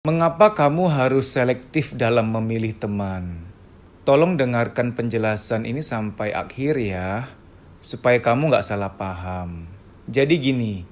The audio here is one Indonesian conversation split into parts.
Mengapa kamu harus selektif dalam memilih teman? Tolong dengarkan penjelasan ini sampai akhir ya, supaya kamu nggak salah paham. Jadi gini,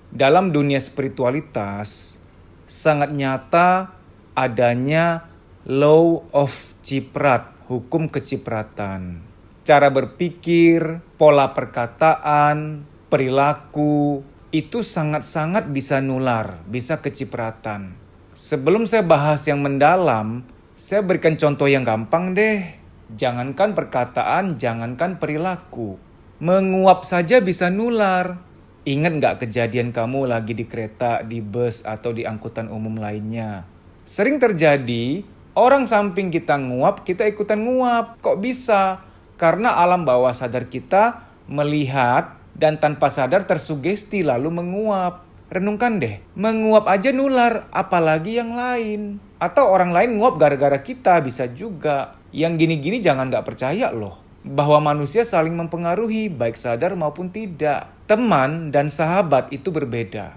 dalam dunia spiritualitas, sangat nyata adanya law of ciprat, hukum kecipratan. Cara berpikir, pola perkataan, perilaku, itu sangat-sangat bisa nular, bisa kecipratan. Sebelum saya bahas yang mendalam, saya berikan contoh yang gampang deh. Jangankan perkataan, jangankan perilaku. Menguap saja bisa nular. Ingat nggak kejadian kamu lagi di kereta, di bus, atau di angkutan umum lainnya? Sering terjadi, orang samping kita nguap, kita ikutan nguap. Kok bisa? Karena alam bawah sadar kita melihat dan tanpa sadar tersugesti lalu menguap. Renungkan deh, menguap aja nular, apalagi yang lain. Atau orang lain nguap gara-gara kita, bisa juga. Yang gini-gini jangan gak percaya loh, bahwa manusia saling mempengaruhi, baik sadar maupun tidak. Teman dan sahabat itu berbeda.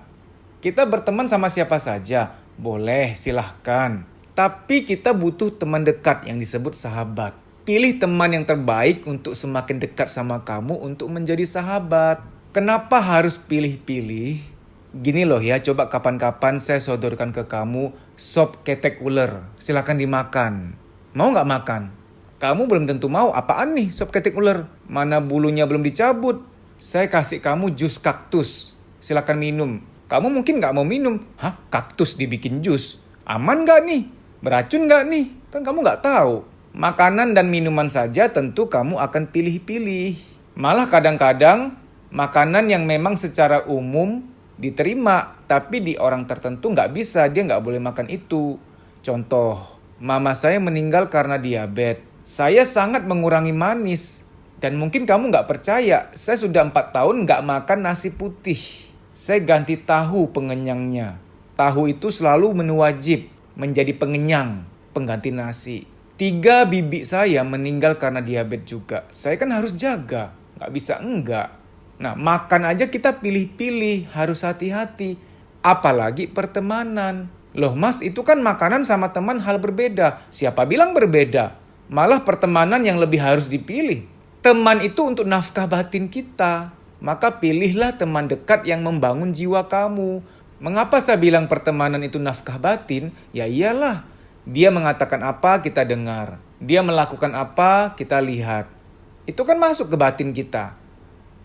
Kita berteman sama siapa saja, boleh, silahkan. Tapi kita butuh teman dekat yang disebut sahabat. Pilih teman yang terbaik untuk semakin dekat sama kamu untuk menjadi sahabat. Kenapa harus pilih-pilih? Gini loh ya, coba kapan-kapan saya sodorkan ke kamu sop ketek ular. Silakan dimakan. Mau nggak makan? Kamu belum tentu mau. Apaan nih sop ketek ular? Mana bulunya belum dicabut? Saya kasih kamu jus kaktus. Silakan minum. Kamu mungkin nggak mau minum. Hah? Kaktus dibikin jus? Aman nggak nih? Beracun nggak nih? Kan kamu nggak tahu. Makanan dan minuman saja tentu kamu akan pilih-pilih. Malah kadang-kadang makanan yang memang secara umum diterima, tapi di orang tertentu nggak bisa, dia nggak boleh makan itu. Contoh, mama saya meninggal karena diabetes. Saya sangat mengurangi manis. Dan mungkin kamu nggak percaya, saya sudah 4 tahun nggak makan nasi putih. Saya ganti tahu pengenyangnya. Tahu itu selalu menu wajib, menjadi pengenyang, pengganti nasi. 3 bibi saya meninggal karena diabetes juga. Saya kan harus jaga, nggak bisa enggak. Nah, makan aja kita pilih-pilih, harus hati-hati. Apalagi pertemanan. Loh mas, itu kan makanan sama teman hal berbeda. Siapa bilang berbeda? Malah pertemanan yang lebih harus dipilih. Teman itu untuk nafkah batin kita. Maka pilihlah teman dekat yang membangun jiwa kamu. Mengapa saya bilang pertemanan itu nafkah batin? Ya iyalah, dia mengatakan apa kita dengar. Dia melakukan apa kita lihat. Itu kan masuk ke batin kita.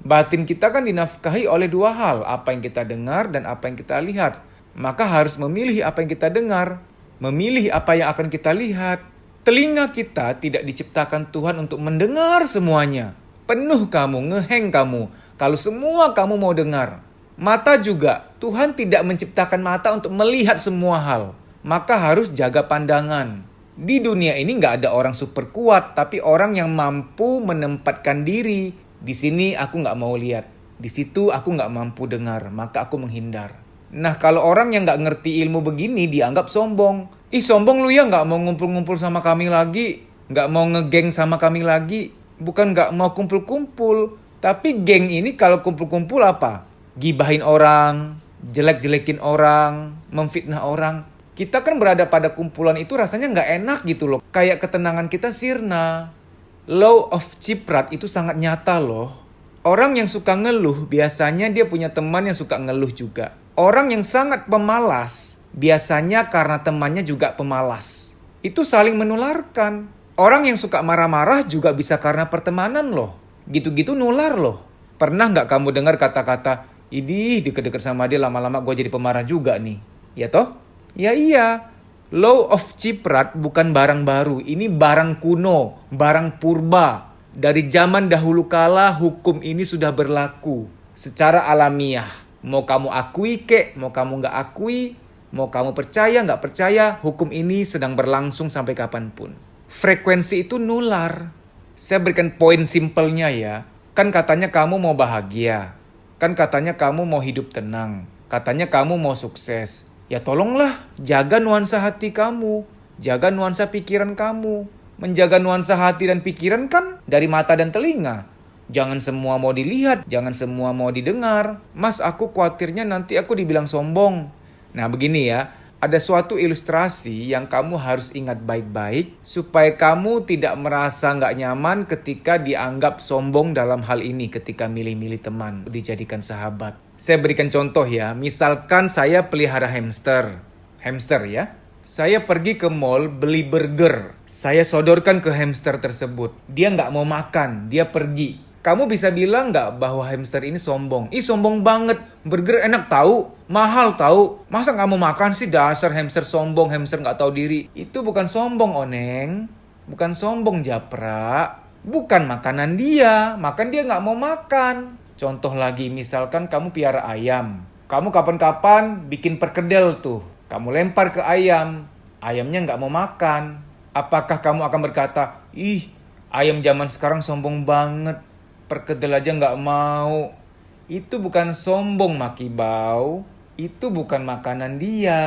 Batin kita kan dinafkahi oleh 2 hal, apa yang kita dengar dan apa yang kita lihat. Maka harus memilih apa yang kita dengar, memilih apa yang akan kita lihat. Telinga kita tidak diciptakan Tuhan untuk mendengar semuanya. Penuh kamu, ngeheng kamu, kalau semua kamu mau dengar. Mata juga, Tuhan tidak menciptakan mata untuk melihat semua hal. Maka harus jaga pandangan. Di dunia ini gak ada orang super kuat, tapi orang yang mampu menempatkan diri. Di sini aku nggak mau lihat, di situ aku nggak mampu dengar, maka aku menghindar. Nah kalau orang yang nggak ngerti ilmu begini dianggap sombong. Ih sombong lu ya, nggak mau ngumpul-ngumpul sama kami lagi, nggak mau ngegeng sama kami lagi. Bukan nggak mau kumpul-kumpul, tapi geng ini kalau kumpul-kumpul apa? Gibahin orang, jelek-jelekin orang, memfitnah orang. Kita kan berada pada kumpulan itu rasanya nggak enak gitu loh, kayak ketenangan kita sirna. Law of ciprat itu sangat nyata loh. Orang yang suka ngeluh biasanya dia punya teman yang suka ngeluh juga. Orang yang sangat pemalas biasanya karena temannya juga pemalas. Itu saling menularkan. Orang yang suka marah-marah juga bisa karena pertemanan loh. Gitu-gitu nular loh. Pernah nggak kamu dengar kata-kata, idih deket-deket sama dia lama-lama gue jadi pemarah juga nih. Ya toh? Ya iya. Law of ciprat bukan barang baru, ini barang kuno, barang purba. Dari zaman dahulu kala hukum ini sudah berlaku secara alamiah. Mau kamu akui kek, mau kamu nggak akui, mau kamu percaya nggak percaya, hukum ini sedang berlangsung sampai kapanpun. Frekuensi itu nular. Saya berikan poin simpelnya ya. Kan katanya kamu mau bahagia, kan katanya kamu mau hidup tenang, katanya kamu mau sukses. Ya tolonglah jaga nuansa hati kamu, jaga nuansa pikiran kamu. Menjaga nuansa hati dan pikiran kan dari mata dan telinga. Jangan semua mau dilihat, jangan semua mau didengar. Mas aku khawatirnya nanti aku dibilang sombong. Nah begini ya, Ada suatu ilustrasi yang kamu harus ingat baik-baik supaya kamu tidak merasa nggak nyaman ketika dianggap sombong dalam hal ini ketika milih-milih teman dijadikan sahabat. Saya berikan contoh ya, misalkan saya pelihara hamster. Hamster ya. Saya pergi ke mall beli burger. Saya sodorkan ke hamster tersebut. Dia nggak mau makan, dia pergi. Kamu bisa bilang nggak bahwa hamster ini sombong? Ih, sombong banget. Burger enak tahu, mahal tahu. Masa nggak mau makan sih, dasar hamster sombong, hamster nggak tahu diri. Itu bukan sombong, Oneng. Bukan sombong, Japra. Bukan makanan dia. Makan dia nggak mau makan. Contoh lagi, misalkan kamu piara ayam. Kamu kapan-kapan bikin perkedel tuh. Kamu lempar ke ayam. Ayamnya nggak mau makan. Apakah kamu akan berkata, ih, ayam zaman sekarang sombong banget. Perkedel aja nggak mau. Itu bukan sombong, Makibau. Itu bukan makanan dia.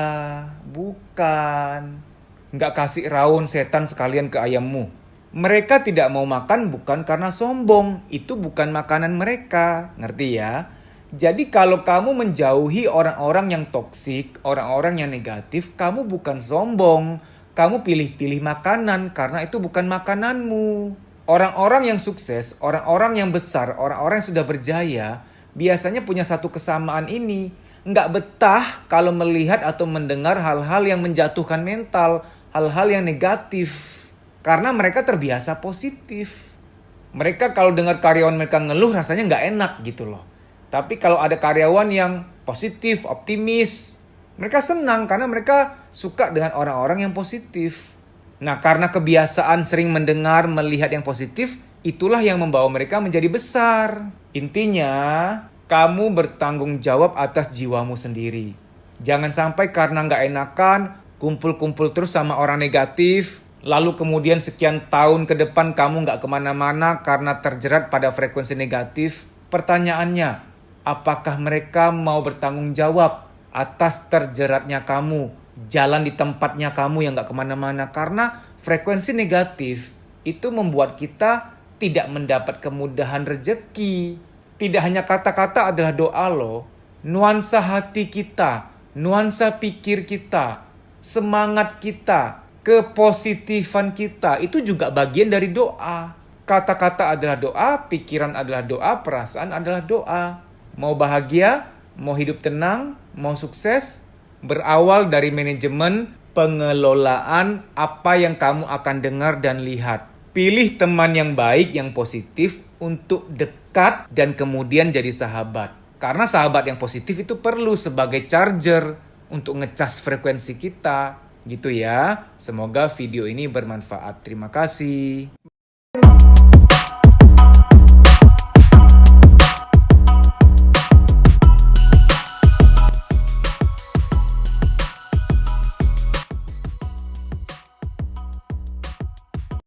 Bukan. Nggak kasih rawon setan sekalian ke ayammu. Mereka tidak mau makan bukan karena sombong. Itu bukan makanan mereka. Ngerti ya? Jadi kalau kamu menjauhi orang-orang yang toksik, orang-orang yang negatif, kamu bukan sombong. Kamu pilih-pilih makanan karena itu bukan makananmu. Orang-orang yang sukses, orang-orang yang besar, orang-orang yang sudah berjaya, biasanya punya satu kesamaan ini. Nggak betah kalau melihat atau mendengar hal-hal yang menjatuhkan mental, hal-hal yang negatif. Karena mereka terbiasa positif. Mereka kalau dengar karyawan mereka ngeluh rasanya nggak enak gitu loh. Tapi kalau ada karyawan yang positif, optimis, mereka senang karena mereka suka dengan orang-orang yang positif. Nah, karena kebiasaan sering mendengar, melihat yang positif, itulah yang membawa mereka menjadi besar. Intinya, kamu bertanggung jawab atas jiwamu sendiri. Jangan sampai karena nggak enakan, kumpul-kumpul terus sama orang negatif, lalu kemudian sekian tahun ke depan kamu nggak kemana-mana karena terjerat pada frekuensi negatif. Pertanyaannya, apakah mereka mau bertanggung jawab atas terjeratnya kamu? Jalan di tempatnya kamu yang gak kemana-mana. Karena frekuensi negatif itu membuat kita tidak mendapat kemudahan rezeki. Tidak hanya kata-kata adalah doa loh. Nuansa hati kita, nuansa pikir kita, semangat kita, kepositifan kita, itu juga bagian dari doa. Kata-kata adalah doa, pikiran adalah doa, perasaan adalah doa. Mau bahagia, mau hidup tenang, mau sukses, berawal dari manajemen pengelolaan apa yang kamu akan dengar dan lihat. Pilih teman yang baik, yang positif untuk dekat dan kemudian jadi sahabat. Karena sahabat yang positif itu perlu sebagai charger untuk ngecas frekuensi kita. Gitu ya. Semoga video ini bermanfaat. Terima kasih.